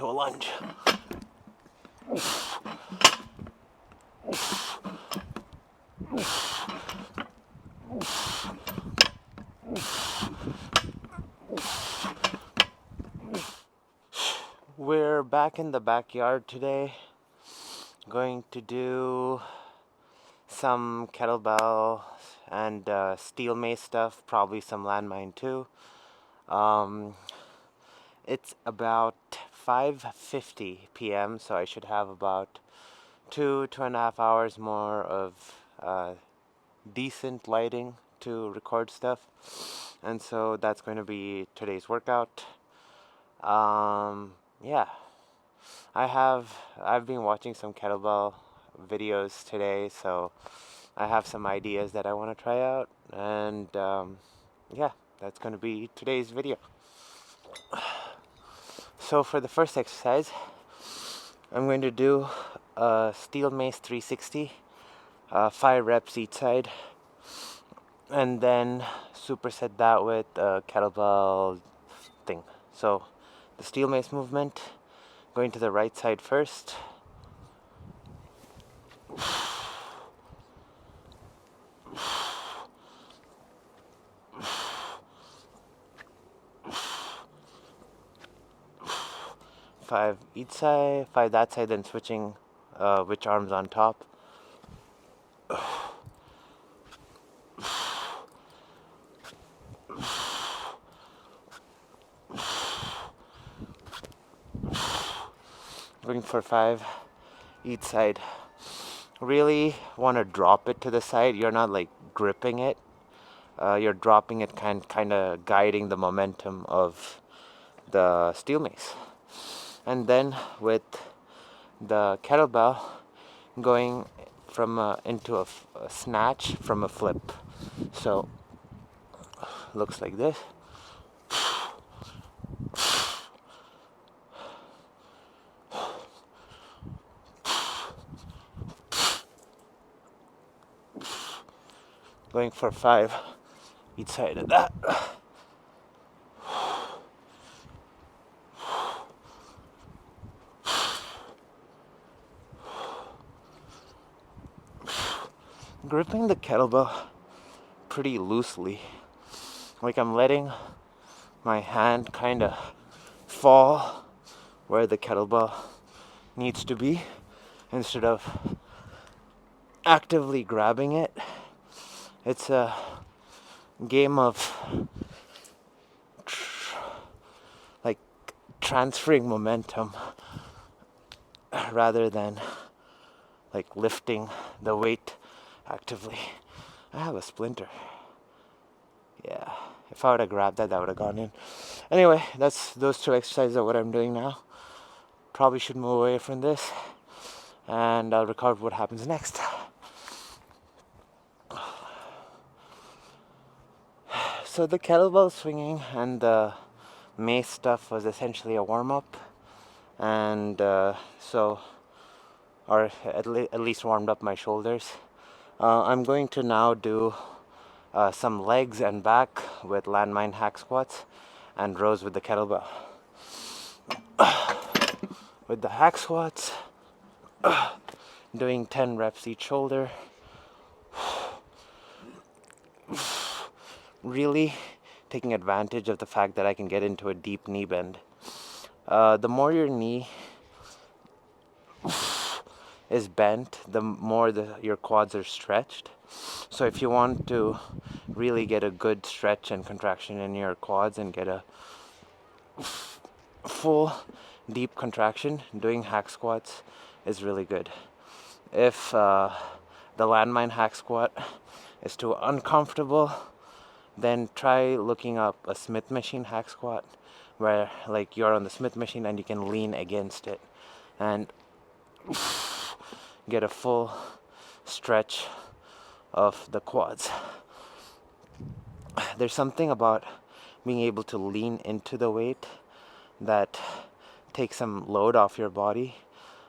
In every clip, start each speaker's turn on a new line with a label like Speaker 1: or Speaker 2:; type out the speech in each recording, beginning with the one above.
Speaker 1: into a lunge. We're back in the backyard today, going to do some kettlebell and Steelmace stuff, probably some Landmine too. It's about 5:50 p.m., so I should have about 2.5 hours more of decent lighting to record stuff, and so that's going to be today's workout. Yeah, I've been watching some kettlebell videos today, so I have some ideas that I want to try out, and yeah, that's going to be today's video. So for the first exercise, I'm going to do a Steelmace 360, 5 reps each side, and then superset that with a kettlebell thing. So the Steelmace movement, going to the right side first. Five each side, 5 that side, then switching which arm's on top. Going for 5 each side. Really want to drop it to the side. You're not like gripping it. You're dropping it, kind of guiding the momentum of the Steelmace. And then with the kettlebell, going from into a snatch from a flip. So looks like this. Going for 5 each side of that. Gripping the kettlebell pretty loosely, like I'm letting my hand kind of fall where the kettlebell needs to be instead of actively grabbing it. It's a game of like transferring momentum rather than like lifting the weight actively. I have a splinter. Yeah, if I would have grabbed that, that would have gone in. Anyway, that's those 2 exercises are what I'm doing now. Probably should move away from this, and I'll record what happens next. So the kettlebell swinging and the mace stuff was essentially a warm-up, and or at least warmed up my shoulders. I'm going to now do some legs and back with Landmine Hacksquats and rows with the kettlebell. With the Hacksquats, doing 10 reps each shoulder. Really taking advantage of the fact that I can get into a deep knee bend. The more your knee is bent, the more your quads are stretched. So if you want to really get a good stretch and contraction in your quads and get a full deep contraction, doing Hacksquats is really good. If the Landmine Hacksquat is too uncomfortable, then try looking up a Smith machine Hacksquat, where like you're on the Smith machine and you can lean against it and get a full stretch of the quads. There's something about being able to lean into the weight that takes some load off your body,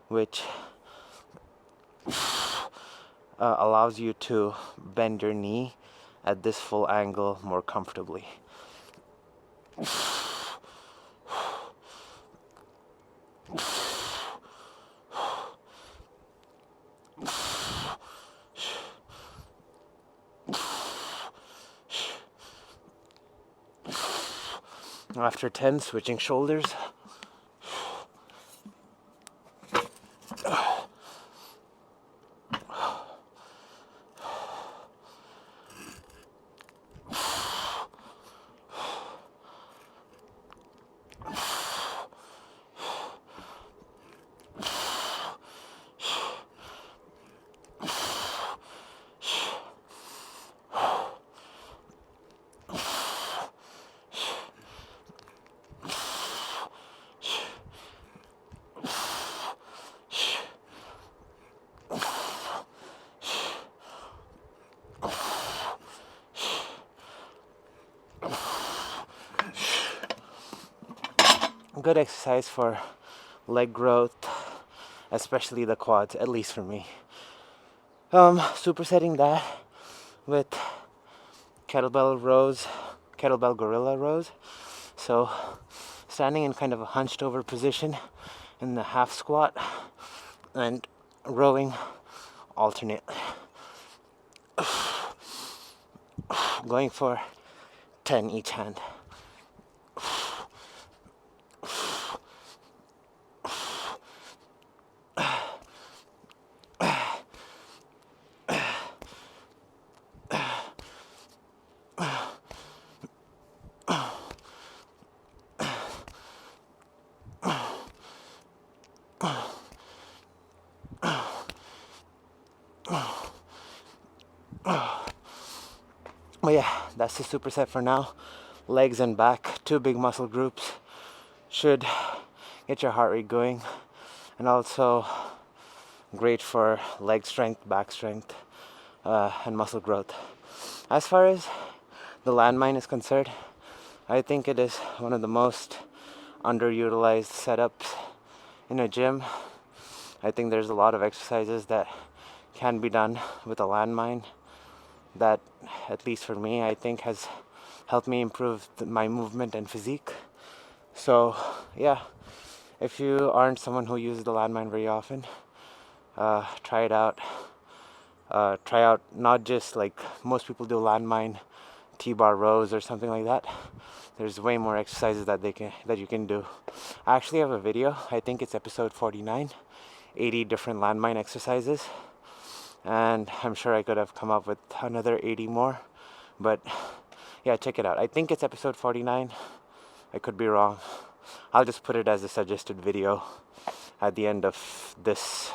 Speaker 1: which allows you to bend your knee at this full angle more comfortably. After 10, switching shoulders. Good exercise for leg growth, especially the quads, at least for me. Supersetting that with kettlebell gorilla rows. So standing in kind of a hunched over position in the half squat and rowing alternate. Going for 10 each hand. But yeah, that's the superset for now. Legs and back, two big muscle groups, should get your heart rate going, and also great for leg strength, back strength, and muscle growth. As far as the landmine is concerned, I think it is one of the most underutilized setups in a gym. I think there's a lot of exercises that can be done with a landmine that, at least for me, I think has helped me improve my movement and physique. So yeah, if you aren't someone who uses the landmine very often, try it out. Try out not just like most people do landmine T-bar rows or something like that. There's way more exercises that you can do. I actually have a video, I think it's episode 49, 80 different landmine exercises, and I'm sure I could have come up with another 80 more, but yeah, check it out. I think it's episode 49. I could be wrong. I'll just put it as a suggested video at the end of this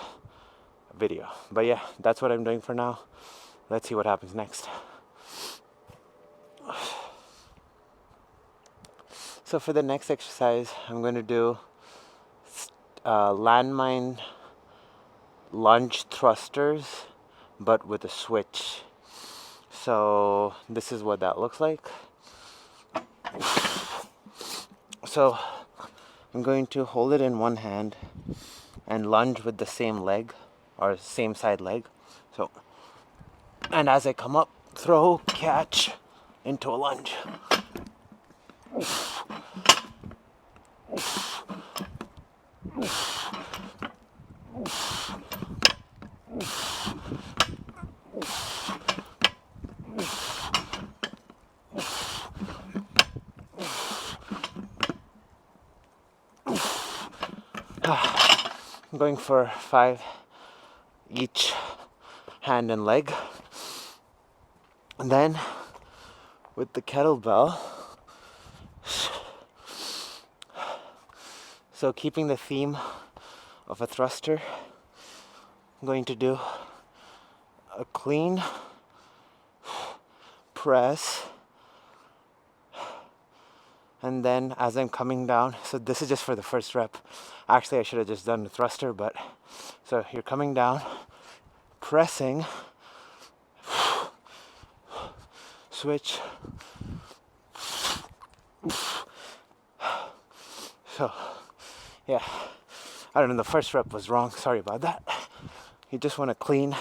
Speaker 1: video. But yeah, that's what I'm doing for now. Let's see what happens next. So for the next exercise, I'm going to do landmine lunge thrusters, but with a switch. So this is what that looks like. So I'm going to hold it in one hand and lunge with the same leg or same side leg. So, and as I come up, throw, catch into a lunge. I'm going for 5 each hand and leg. And then with the kettlebell, so keeping the theme of a thruster, I'm going to do a clean press, and then as I'm coming down, so this is just for the first rep. Actually, I should have just done the thruster, but so you're coming down, pressing, switch. So yeah, I don't know, the first rep was wrong, sorry about that. You just want to clean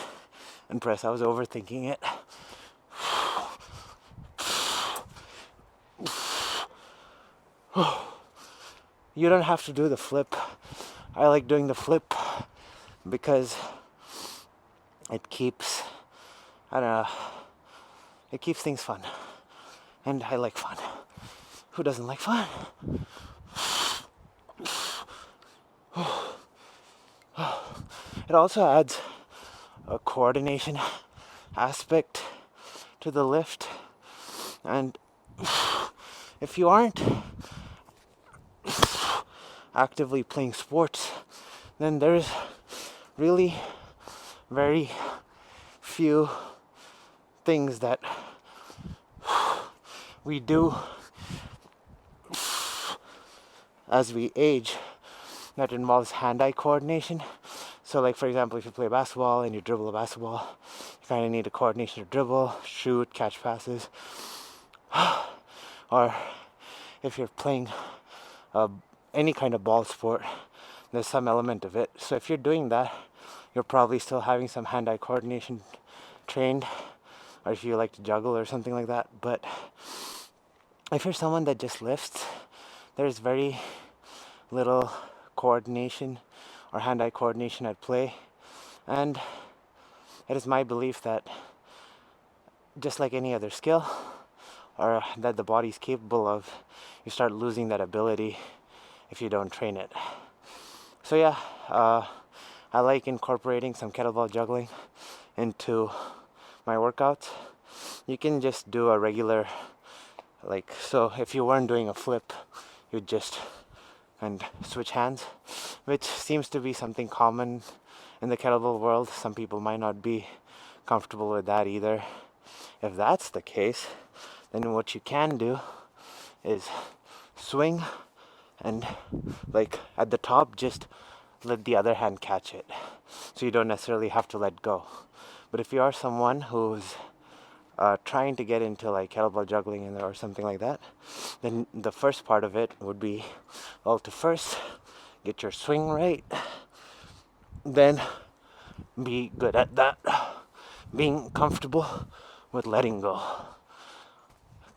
Speaker 1: and press. I was overthinking it. You don't have to do the flip. I like doing the flip because it keeps, I don't know, it keeps things fun. And I like fun. Who doesn't like fun? It also adds a coordination aspect to the lift, and if you aren't actively playing sports, then there's really very few things that we do as we age that involves hand-eye coordination. So like, for example, if you play basketball and you dribble a basketball, you kind of need a coordination to dribble, shoot, catch passes. Or if you're playing any kind of ball sport, there's some element of it. So if you're doing that, you're probably still having some hand-eye coordination trained, or if you like to juggle or something like that. But if you're someone that just lifts, there's very little coordination or hand-eye coordination at play. And it is my belief that just like any other skill, or that the body's capable of, you start losing that ability if you don't train it. So yeah, I like incorporating some kettlebell juggling into my workouts. You can just do a regular, like, so if you weren't doing a flip, you'd just and switch hands, which seems to be something common in the kettlebell world. Some people might not be comfortable with that either. If that's the case, then what you can do is swing and, like, at the top, just let the other hand catch it, so you don't necessarily have to let go. But if you are someone who's trying to get into like kettlebell juggling or something like that, then the first part of it would be, well, to first get your swing right, then be good at that, being comfortable with letting go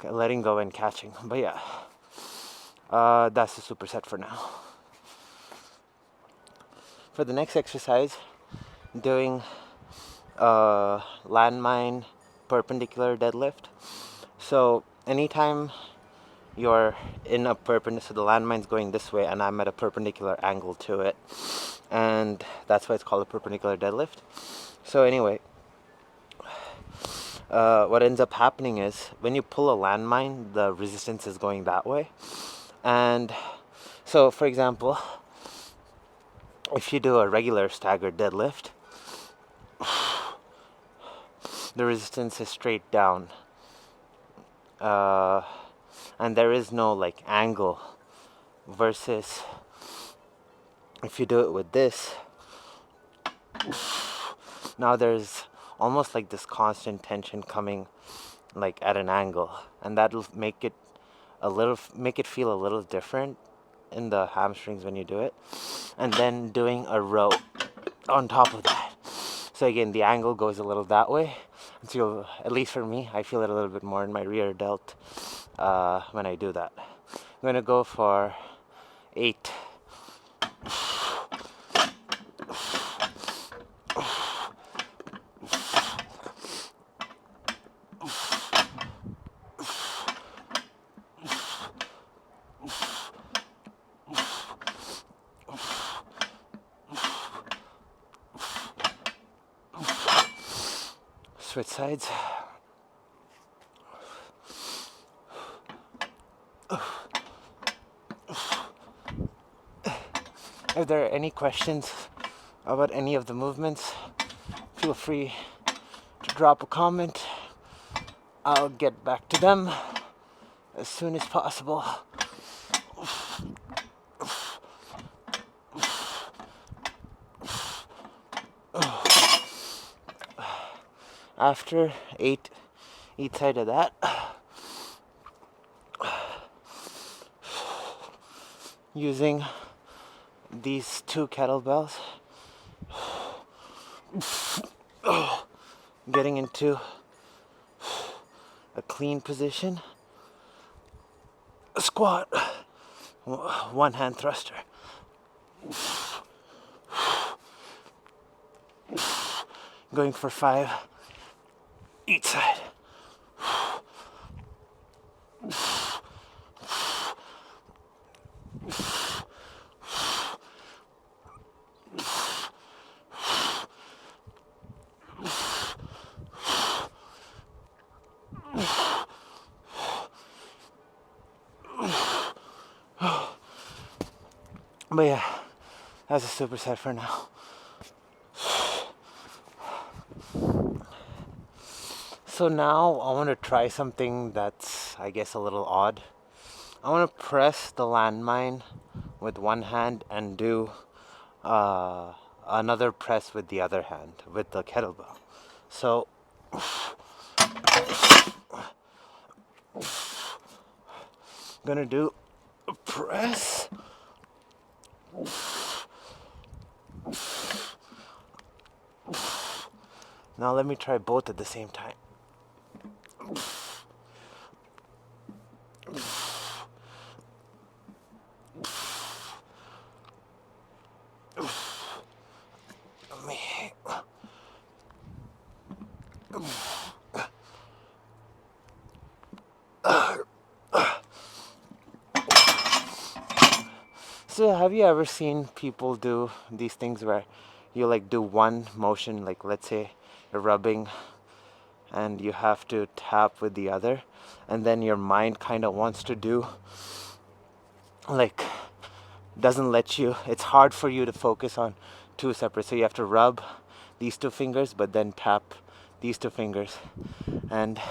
Speaker 1: and catching. But yeah, that's the superset for now. For the next exercise, doing landmine perpendicular deadlift. So anytime you're in a perpendicular, so the landmine's going this way and I'm at a perpendicular angle to it, and that's why it's called a perpendicular deadlift. So anyway, what ends up happening is when you pull a landmine, the resistance is going that way. And so, for example, if you do a regular staggered deadlift, the resistance is straight down, and there is no like angle. Versus if you do it with this, now there's almost like this constant tension coming like at an angle, and that'll make it feel a little different in the hamstrings when you do it. And then doing a row on top of that, so again the angle goes a little that way, and so at least for me, I feel it a little bit more in my rear delt when I do that. I'm gonna go for 8. Switch sides. If there are any questions about any of the movements, feel free to drop a comment. I'll get back to them as soon as possible. After each side of that, using these 2 kettlebells, getting into a clean position, a squat, 1 hand thruster, going for 5 each side. But yeah, that's a superset for now. So now I want to try something that's, I guess, a little odd. I want to press the landmine with one hand and do another press with the other hand with the kettlebell. So gonna do a press. Now let me try both at the same time. So have you ever seen people do these things where you like do one motion, like let's say you're rubbing and you have to tap with the other, and then your mind kind of wants to do like, doesn't let you, it's hard for you to focus on two separate, so you have to rub these two fingers but then tap these two fingers, and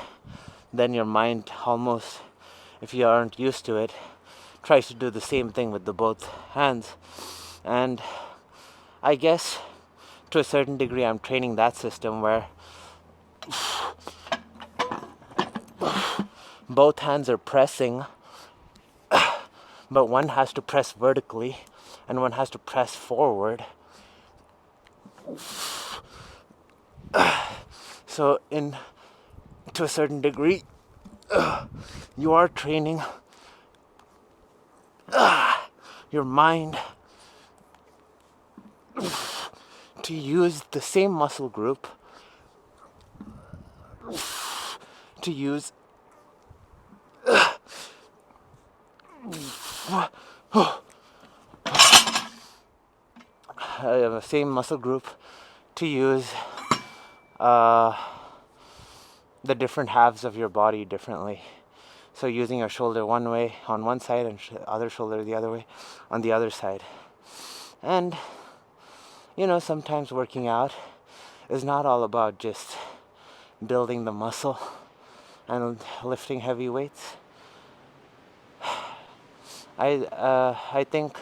Speaker 1: then your mind almost, if you aren't used to it, tries to do the same thing with the both hands. And I guess to a certain degree I'm training that system where both hands are pressing, but one has to press vertically and one has to press forward. So in, to a certain degree, you are training your mind to use the same muscle group to use the same muscle group to use uh, the different halves of your body differently. So using your shoulder one way on one side and other shoulder the other way on the other side. And you know, sometimes working out is not all about just building the muscle and lifting heavy weights. I think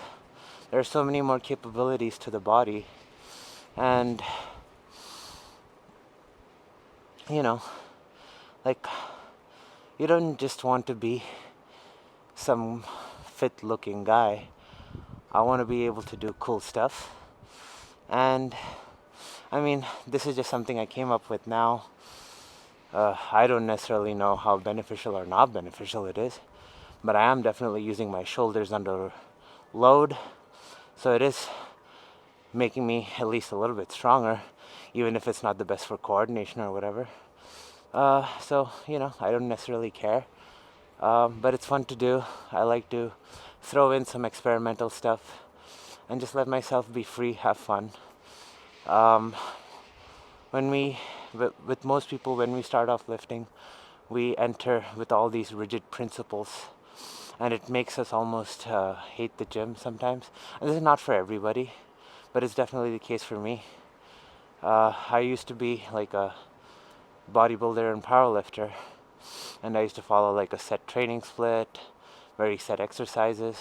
Speaker 1: there are so many more capabilities to the body, and you know, like, you don't just want to be some fit looking guy. I want to be able to do cool stuff. And I mean, this is just something I came up with now. I don't necessarily know how beneficial or not beneficial it is, but I am definitely using my shoulders under load, so it is making me at least a little bit stronger, even if it's not the best for coordination or whatever. So, you know, I don't necessarily care, but it's fun to do. I like to throw in some experimental stuff and just let myself be free, have fun. When we, with most people, when we start off lifting, we enter with all these rigid principles, and it makes us almost hate the gym sometimes. And this is not for everybody, but it's definitely the case for me. I used to be like a bodybuilder and powerlifter, and I used to follow like a set training split, very set exercises,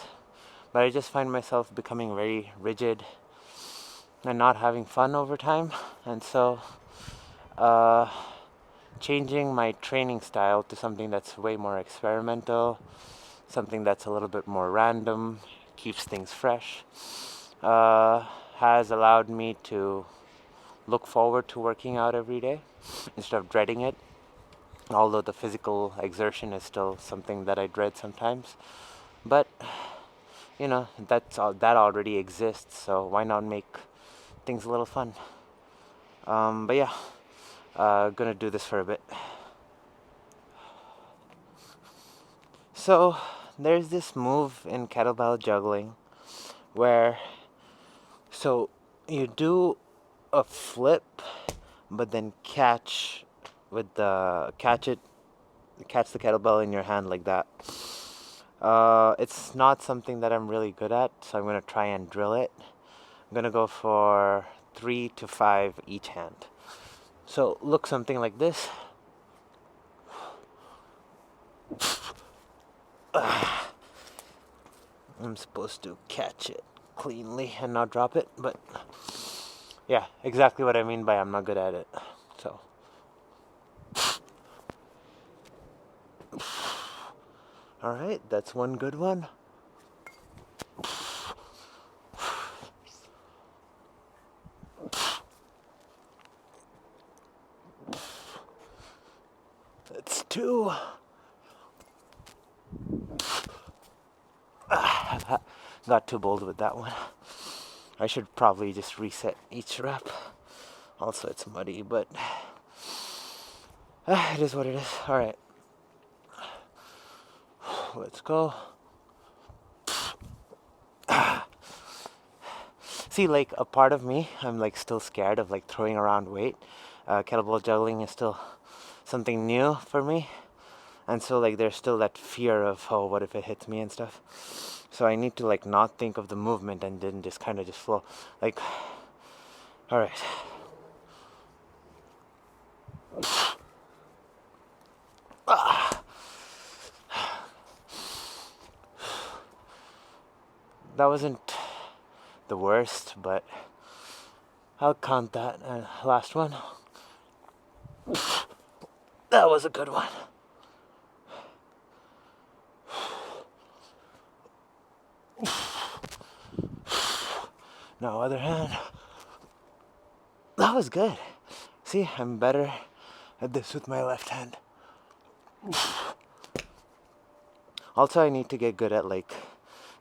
Speaker 1: but I just find myself becoming very rigid and not having fun over time. And so changing my training style to something that's way more experimental, something that's a little bit more random, keeps things fresh, has allowed me to look forward to working out every day instead of dreading it. Although the physical exertion is still something that I dread sometimes, but you know, that already exists, so why not make things a little fun? But yeah, gonna do this for a bit. So there's this move in kettlebell juggling where, so you do a flip but then catch with the catch the kettlebell in your hand like that. It's not something that I'm really good at, so I'm going to try and drill it. I'm going to go for 3 to 5 each hand. So look something like this. I'm supposed to catch it cleanly and not drop it, but yeah, exactly what I mean by I'm not good at it. So all right, that's one good one. That's two. Got too bold with that one. I should probably just reset each rep. Also, it's muddy, but it is what it is. All right, let's go. See, like a part of me, I'm like still scared of like throwing around weight. Kettlebell juggling is still something new for me, and so like there's still that fear of, oh, what if it hits me and stuff. So I need to like not think of the movement and then just kind of just flow. Like, all right. That wasn't the worst, but I'll count that. Last one. That was a good one. No, other hand. That was good. See, I'm better at this with my left hand. Also, I need to get good at like,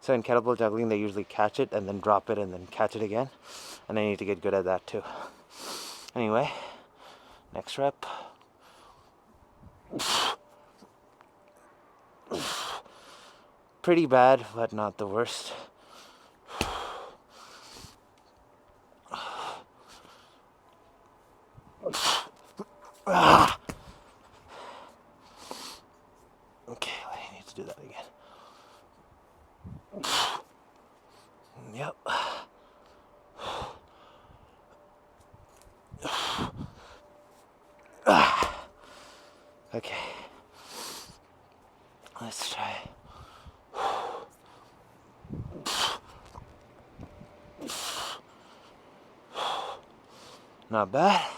Speaker 1: so in kettlebell juggling, they usually catch it and then drop it and then catch it again. And I need to get good at that too. Anyway, next rep. Pretty bad, but not the worst. Okay, I need to do that again. Yep. Okay. Let's try. Not bad.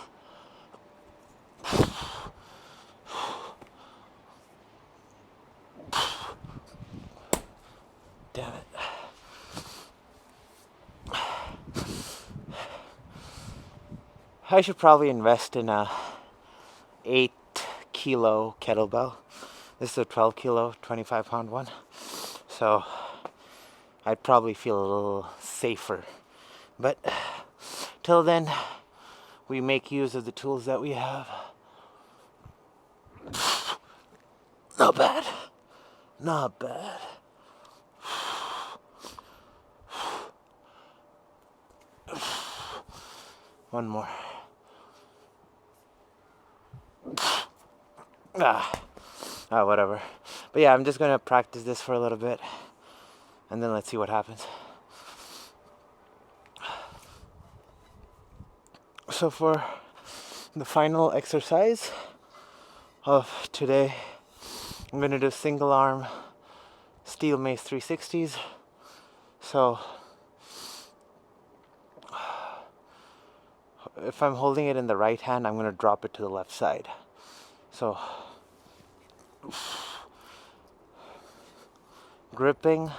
Speaker 1: Damn it. I should probably invest in a 8-kilo kettlebell. This is a 12 kilo, 25 pound one. So I'd probably feel a little safer. But till then, we make use of the tools that we have. Not bad. Not bad. One more. Whatever. But yeah, I'm just gonna practice this for a little bit, and then let's see what happens. So for the final exercise of today, I'm gonna do single arm Steelmace 360s. So if I'm holding it in the right hand, I'm gonna drop it to the left side. So gripping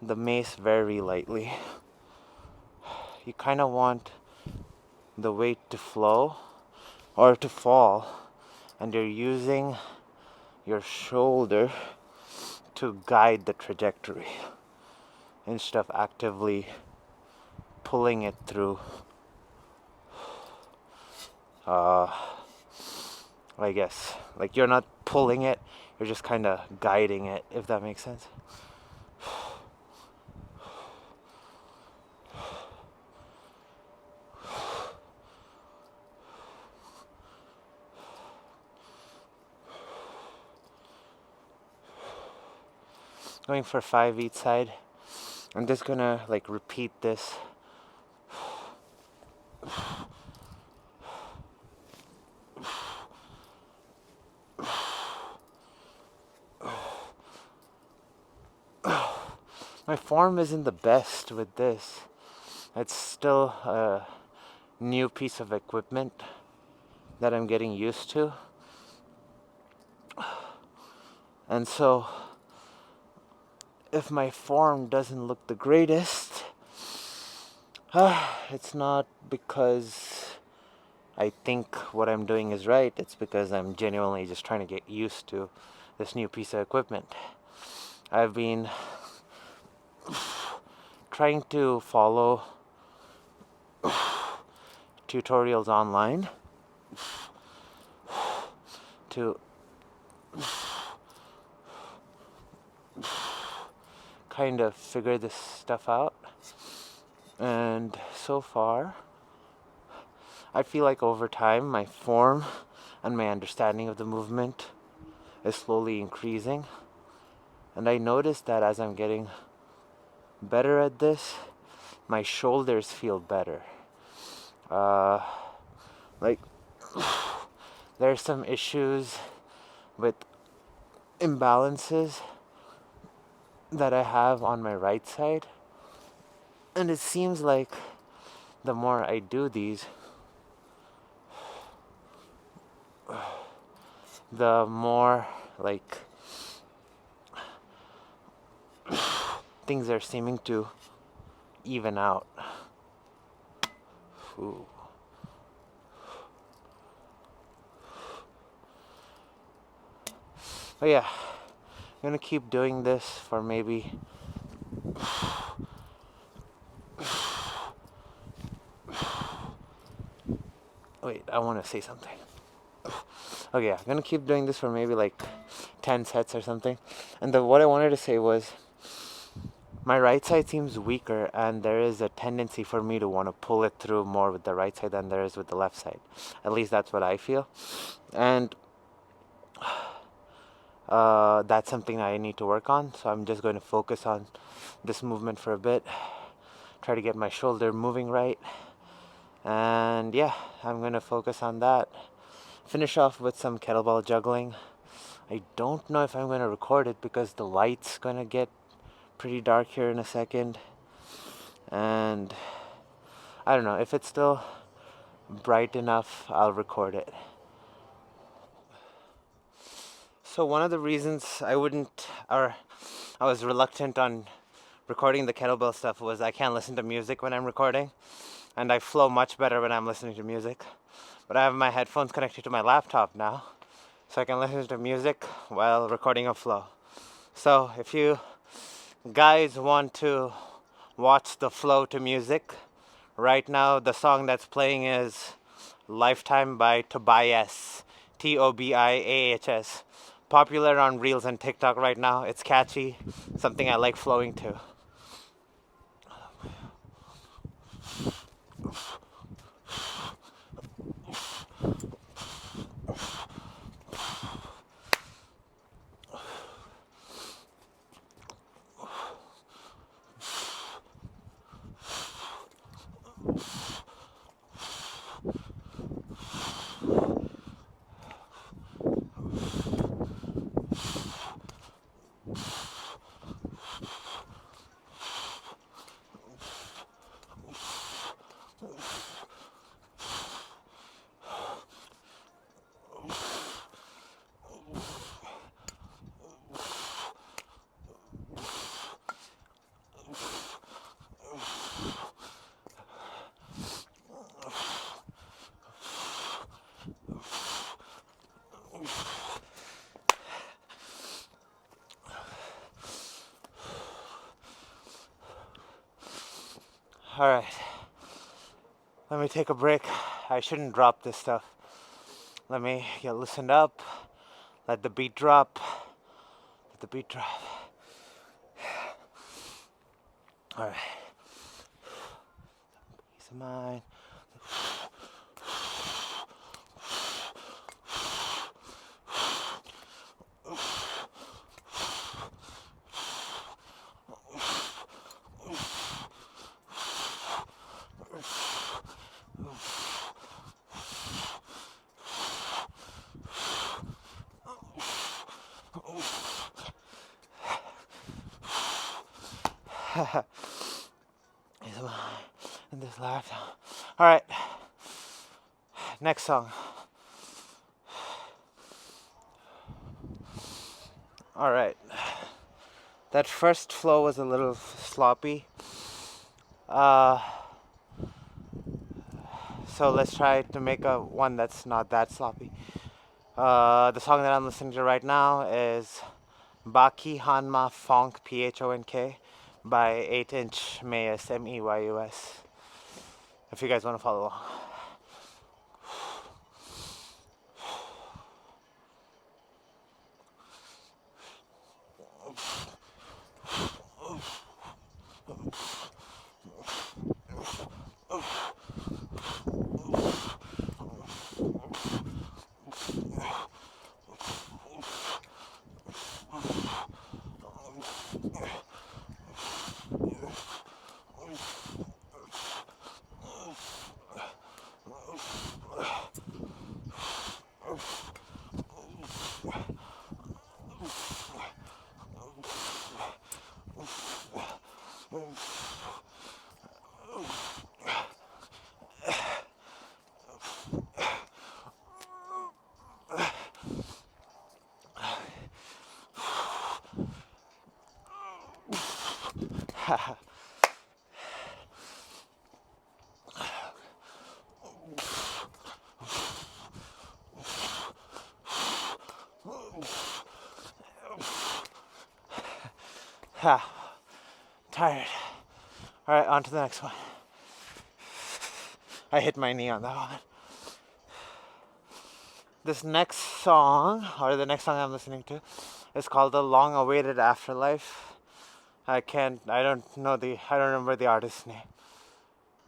Speaker 1: the mace very lightly. You kind of want the weight to flow or to fall, and you're using your shoulder to guide the trajectory instead of actively pulling it through. I guess like you're not pulling it, you're just kind of guiding it, if that makes sense. Going for 5 each side. I'm just gonna like repeat this. My form isn't the best with this. It's still a new piece of equipment that I'm getting used to. And so, if my form doesn't look the greatest, it's not because I think what I'm doing is right. It's because I'm genuinely just trying to get used to this new piece of equipment. I've been trying to follow tutorials online to kind of figure this stuff out. And so far, I feel like over time my form and my understanding of the movement is slowly increasing. And I noticed that as I'm getting better at this, my shoulders feel better. Like, there's some issues with imbalances that I have on my right side. And it seems like the more I do these, the more like things are seeming to even out. Ooh. But yeah, I'm gonna keep doing this for maybe wait, I want to say something. Okay, I'm gonna keep doing this for maybe like 10 sets or something. And what I wanted to say was my right side seems weaker, and there is a tendency for me to want to pull it through more with the right side than there is with the left side. At least that's what I feel. And that's something that I need to work on. So I'm just going to focus on this movement for a bit, try to get my shoulder moving right. And yeah, I'm going to focus on that. Finish off with some kettlebell juggling. I don't know if I'm going to record it because the light's going to get pretty dark here in a second. And I don't know, if it's still bright enough, I'll record it. So one of the reasons I was reluctant on recording the kettlebell stuff was I can't listen to music when I'm recording, and I flow much better when I'm listening to music. But I have my headphones connected to my laptop now, so I can listen to music while recording a flow. So if you guys want to watch the flow to music, right now the song that's playing is Lifetime by Tobias, Tobiahs. Popular on Reels and TikTok right now. It's catchy, something I like flowing to. Alright, let me take a break. I shouldn't drop this stuff. Let me get loosened up, let the beat drop. Let the beat drop. Alright. Peace of mind. In this lifetime. All right. Next song. All right. That first flow was a little sloppy. So let's try to make a one that's not that sloppy. The song that I'm listening to right now is Baki Hanma Fonk Phonk by 8-inch Mayus Meys. If you guys want to follow along. Tired. All right, on to the next one. I hit my knee on that one. This next song, or the next song I'm listening to, is called The Long Awaited Afterlife. I don't remember the artist's name.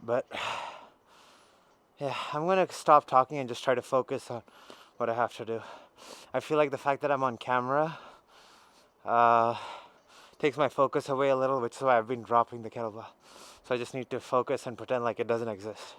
Speaker 1: But, yeah, I'm gonna stop talking and just try to focus on what I have to do. I feel like the fact that I'm on camera takes my focus away a little, which is why I've been dropping the kettlebell. So I just need to focus and pretend like it doesn't exist.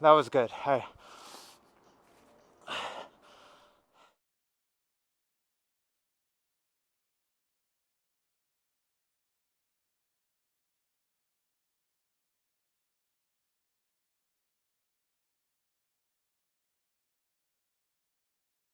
Speaker 1: That was good.